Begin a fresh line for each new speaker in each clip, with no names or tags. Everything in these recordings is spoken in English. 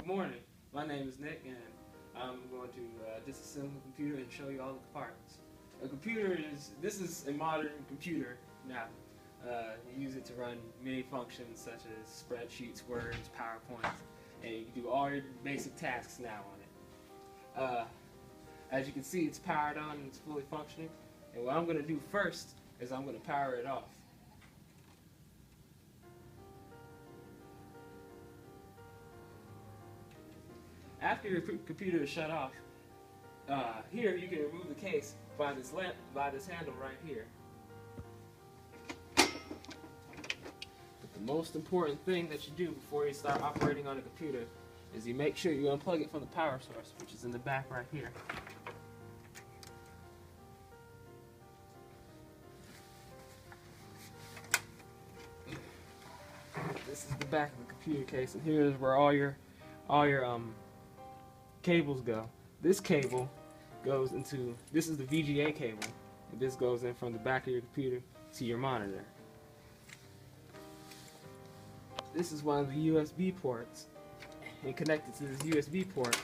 Good morning. My name is Nick, and I'm going to disassemble a computer and show you all the parts. A computer this is a modern computer now. You use it to run many functions such as spreadsheets, words, PowerPoints, and you can do all your basic tasks now on it. As you can see, it's powered on and it's fully functioning. And what I'm going to do first is I'm going to power it off. After your computer is shut off, here you can remove the case by this handle right here. But the most important thing that you do before you start operating on a computer is you make sure you unplug it from the power source, which is in the back right here. This is the back of the computer case, and here is where all your cables go. This cable goes into, this is the VGA cable, and this goes in from the back of your computer to your monitor. This is one of the USB ports, and connected to this USB port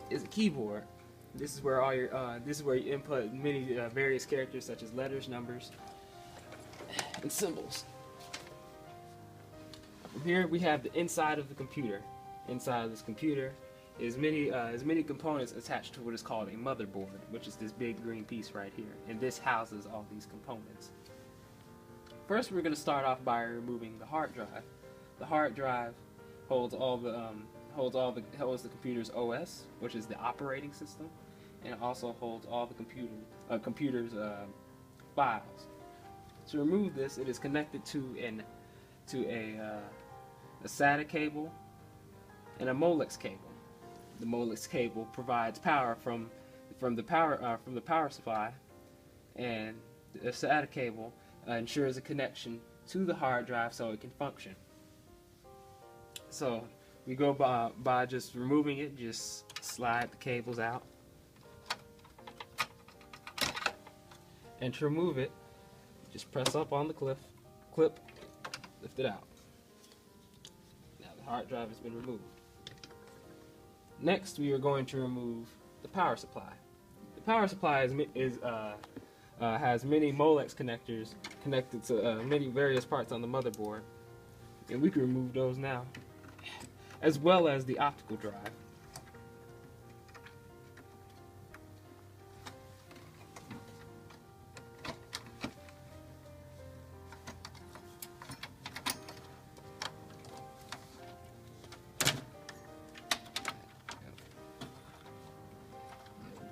is a keyboard. This is where all your you input many various characters such as letters, numbers, and symbols. From here we have the inside of the computer. Inside of this computer is many components attached to what is called a motherboard, which is this big green piece right here, and this houses all these components. First, we're going to start off by removing the hard drive. The hard drive holds the computer's OS, which is the operating system, and it also holds all the computer's files. To remove this, it is connected to a SATA cable and a Molex cable. The Molex cable provides power from the power supply, and the SATA cable ensures a connection to the hard drive so it can function. So we go by just removing it. Just slide the cables out, and to remove it, just press up on the clip, lift it out. Now the hard drive has been removed. Next, we are going to remove the power supply. The power supply has many Molex connectors connected to many various parts on the motherboard, and we can remove those now, as well as the optical drive.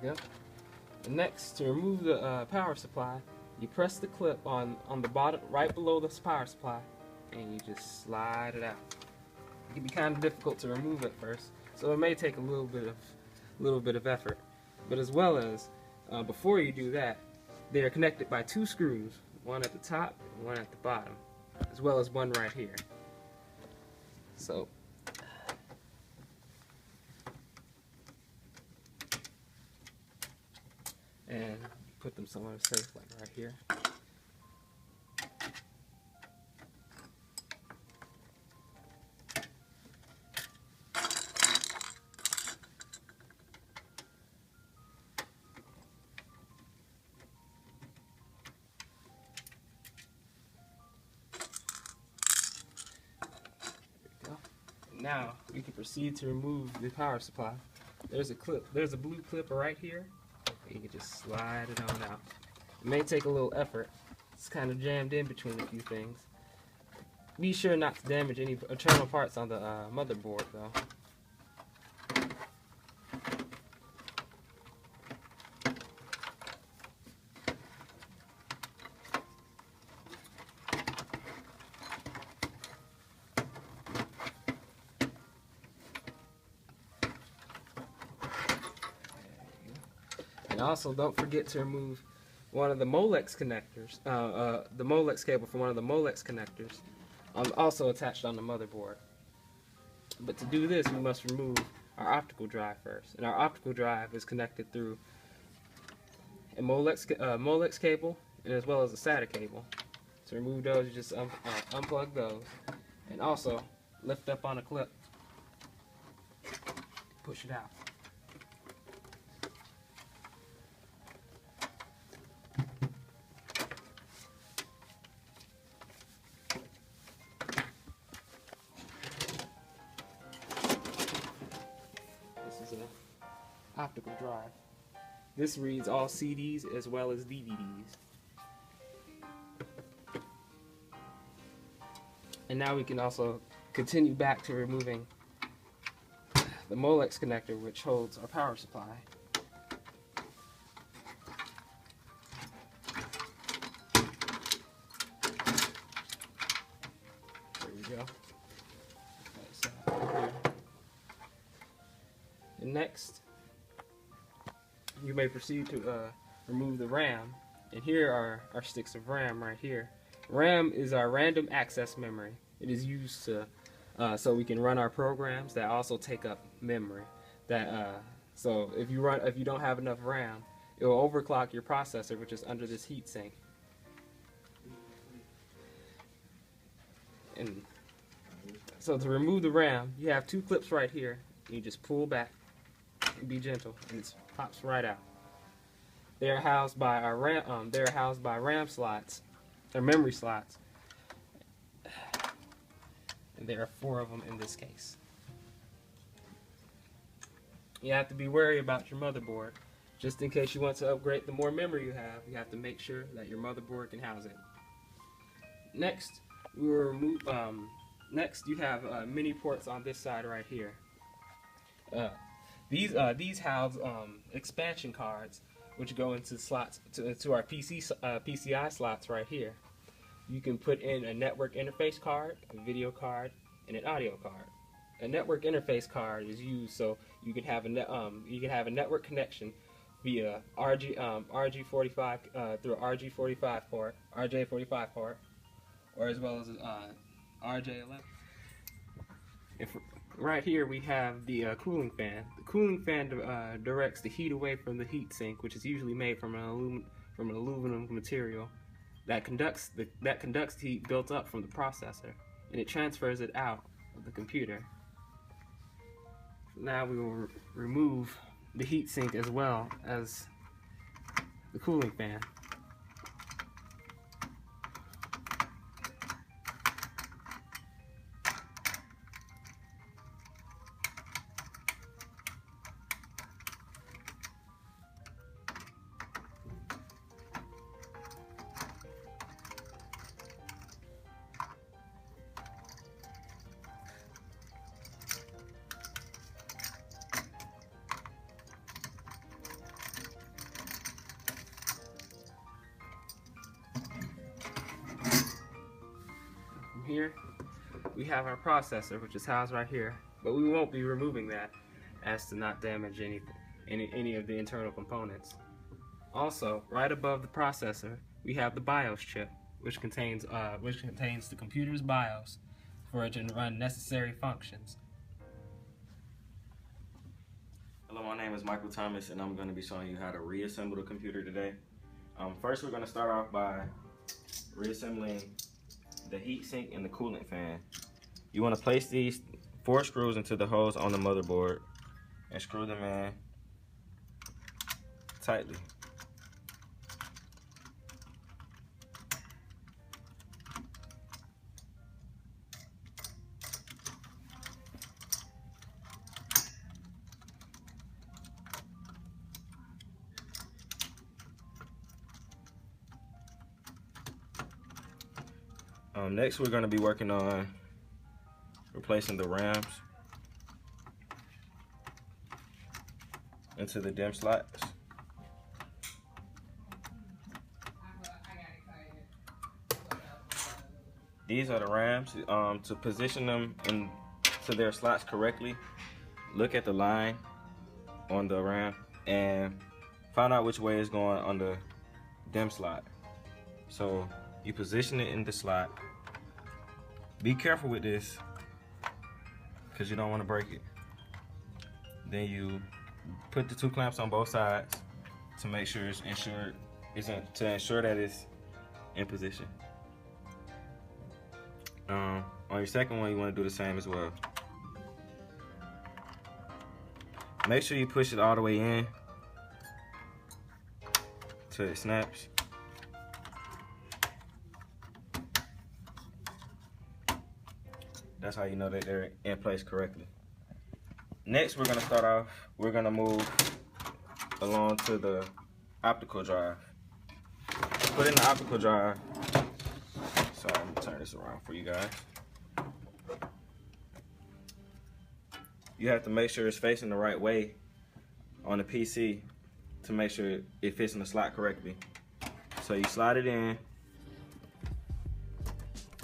Yep. And next, to remove the power supply, you press the clip on the bottom, right below the power supply, and you just slide it out. It can be kind of difficult to remove at first, so it may take a little bit of effort. But as well as before you do that, they are connected by two screws, one at the top and one at the bottom, as well as one right here. So. And put them somewhere safe, like right here. There we go. Now we can proceed to remove the power supply. There's a clip. There's a blue clip right here. You can just slide it on out. It may take a little effort. It's kind of jammed in between a few things. Be sure not to damage any internal parts on the motherboard, though. And also, don't forget to remove one of the Molex connectors, the Molex cable from one of the Molex connectors, also attached on the motherboard. But to do this, we must remove our optical drive first. And our optical drive is connected through a Molex cable, and as well as a SATA cable. To remove those, you just unplug those, and also lift up on a clip. push it out. This is an optical drive. This reads all CDs as well as DVDs. And now we can also continue back to removing the Molex connector, which holds our power supply. There we go. Here. And next, you may proceed to remove the RAM. And here are our sticks of RAM right here. RAM is our random access memory. It is used to so we can run our programs that also take up memory. So if you don't have enough RAM, it will overclock your processor, which is under this heatsink. And so to remove the RAM, you have two clips right here. You just pull back and be gentle, and it pops right out. They are housed by our RAM. They are housed by RAM slots, or memory slots. And there are 4 of them in this case. You have to be wary about your motherboard. Just in case you want to upgrade, the more memory you have to make sure that your motherboard can house it. Next, we will remove. Next, you have mini ports on this side right here. These house expansion cards, which go into slots to our PCI slots right here. You can put in a network interface card, a video card, and an audio card. A network interface card is used so you can have a network connection via RJ45 through RJ45 port, or as well as RJ11. Right here we have the cooling fan. The cooling fan directs the heat away from the heat sink, which is usually made from an aluminum material that conducts heat built up from the processor, and it transfers it out of the computer. Now we will remove the heat sink as well as the cooling fan. Here we have our processor, which is housed right here, but we won't be removing that as to not damage any of the internal components. Also, right above the processor, we have the BIOS chip, which contains the computer's BIOS for it to run necessary functions.
Hello, my name is Michael Thomas, and I'm going to be showing you how to reassemble the computer today. First, we're going to start off by reassembling the heatsink and the coolant fan. You want to place these 4 screws into the holes on the motherboard and screw them in tightly. Next, we're going to be working on replacing the RAMs into the DIMM slots. These are the RAMs. To position them into their slots correctly, look at the line on the RAM and find out which way it's going on the DIMM slot. So you position it in the slot. Be careful with this because you don't want to break it. Then you put the 2 clamps on both sides to make sure it's to ensure that it's in position. On your second one, you want to do the same as well. Make sure you push it all the way in till it snaps. That's how you know that they're in place correctly. Next, we're gonna move along to the optical drive. Put in the optical drive. Sorry, I'm gonna turn this around for you guys. You have to make sure it's facing the right way on the PC to make sure it fits in the slot correctly. So you slide it in.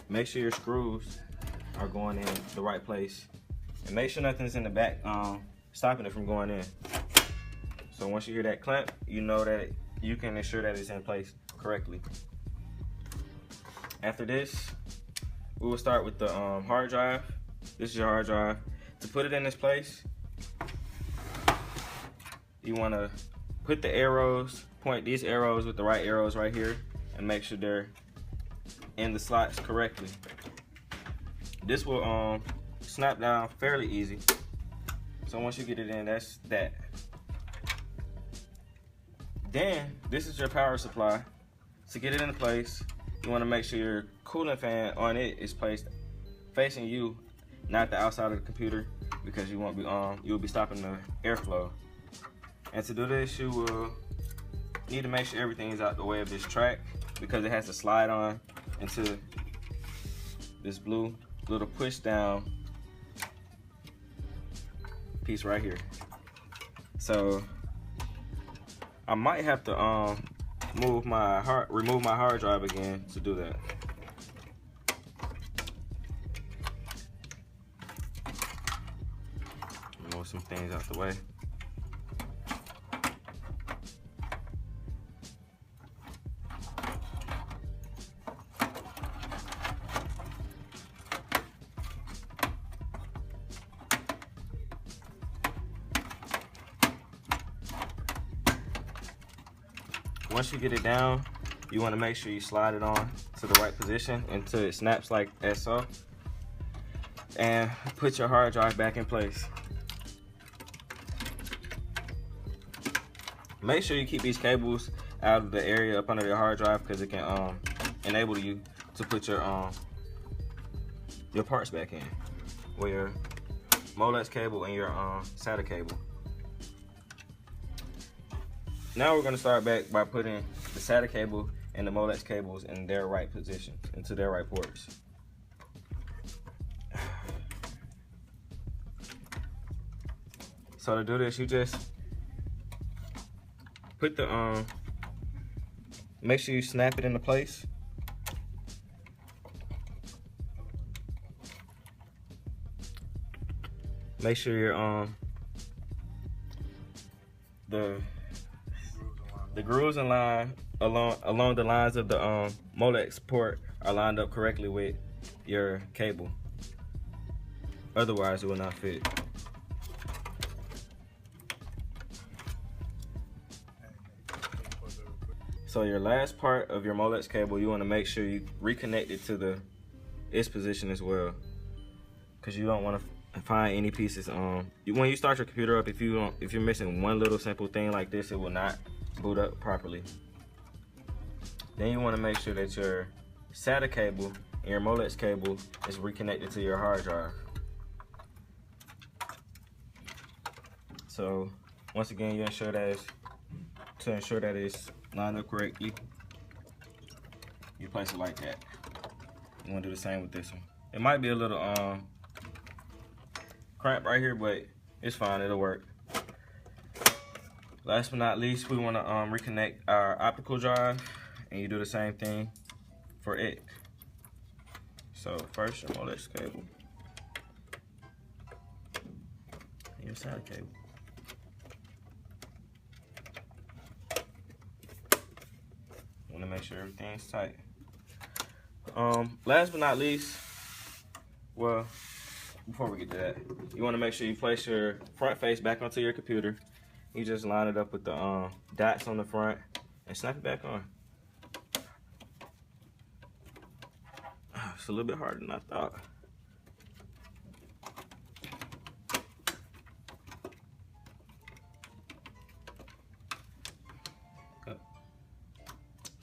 Make sure your screws are going in the right place. And make sure nothing's in the back stopping it from going in. So once you hear that clamp, you know that you can ensure that it's in place correctly. After this, we will start with the hard drive. This is your hard drive. To put it in this place, you want to put the arrows, point these arrows with the right arrows right here, and make sure they're in the slots correctly. This will snap down fairly easy. So once you get it in, that's that. Then this is your power supply. To get it in place, you want to make sure your cooling fan on it is placed facing you, not the outside of the computer, because you won't be you'll be stopping the airflow. And to do this, you will need to make sure everything is out the way of this track, because it has to slide on into this blue little push down piece right here. So I might have to remove my hard drive again to do that. Move some things out the way. Once you get it down, you want to make sure you slide it on to the right position until it snaps like so. And put your hard drive back in place. Make sure you keep these cables out of the area up under your hard drive, because it can enable you to put your parts back in, with your Molex cable and your SATA cable. Now we're going to start back by putting the SATA cable and the Molex cables in their right positions, into their right ports. So to do this, you just put the make sure you snap it into place. Make sure your the grooves in line along the lines of the Molex port are lined up correctly with your cable. Otherwise, it will not fit. So your last part of your Molex cable, you want to make sure you reconnect it to its position as well, because you don't want to find any pieces. When you start your computer up, if you're missing one little simple thing like this, it will not boot up properly. Then you want to make sure that your SATA cable and your Molex cable is reconnected to your hard drive. So once again, to ensure that it's lined up correctly, you place it like that. You want to do the same with this one. It might be a little cramp right here, but it's fine, it'll work. Last but not least, we want to reconnect our optical drive, and you do the same thing for it. So first, your Molex cable and your SATA cable. You want to make sure everything's tight. Last but not least, well, before we get to that, you want to make sure you place your front face back onto your computer. You just line it up with the dots on the front and snap it back on. It's a little bit harder than I thought.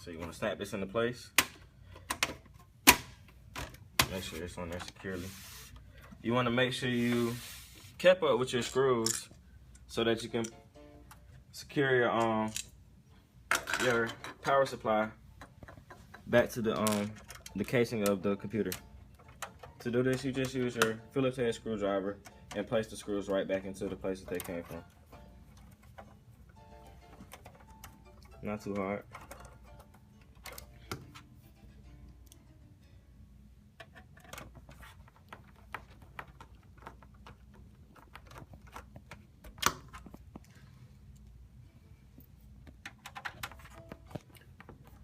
So you want to snap this into place. Make sure it's on there securely. You want to make sure you kept up with your screws so that you can secure your power supply back to the casing of the computer. To do this, you just use your Phillips head screwdriver and place the screws right back into the places they came from. Not too hard.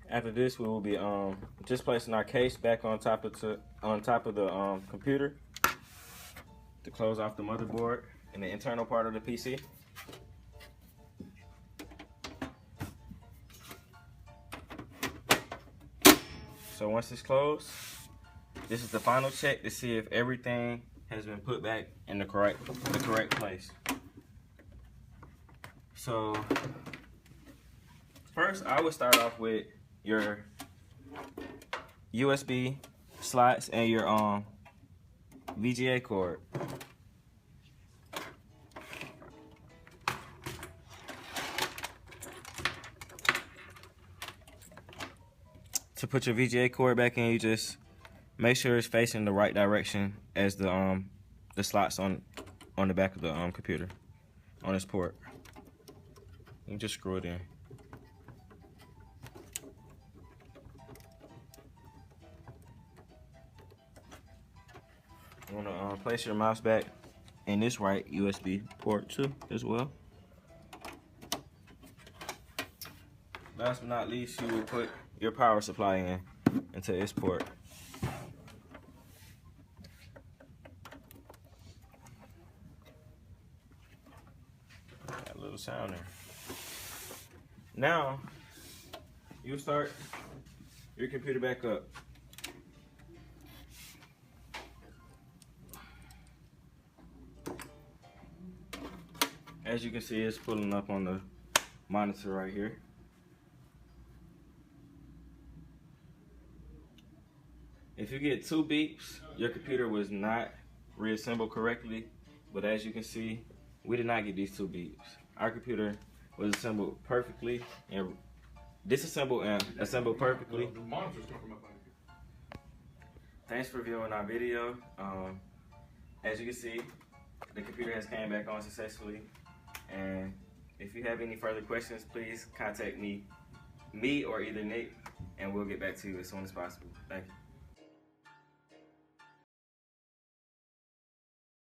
After this, we will be just placing our case back on top of the computer to close off the motherboard and the internal part of the PC. So once it's closed, this is the final check to see if everything has been put back in the correct place. So first, I would start off with your USB slots and your VGA cord. To put your VGA cord back in, you just make sure it's facing the right direction as the slots on the back of the computer on this port. You just screw it in. You want to place your mouse back in this right USB port too as well. Last but not least, you will put your power supply into this port. Got a little sound there. Now you start your computer back up. As you can see, it's pulling up on the monitor right here. If you get 2 beeps, your computer was not reassembled correctly. But as you can see, we did not get these 2 beeps. Our computer was assembled perfectly and disassembled and assembled perfectly.
The monitors come from up under here.
Thanks for viewing our video. As you can see, the computer has came back on successfully. And if you have any further questions, please contact me or either Nick, and we'll get back to you as soon as possible. Thank you.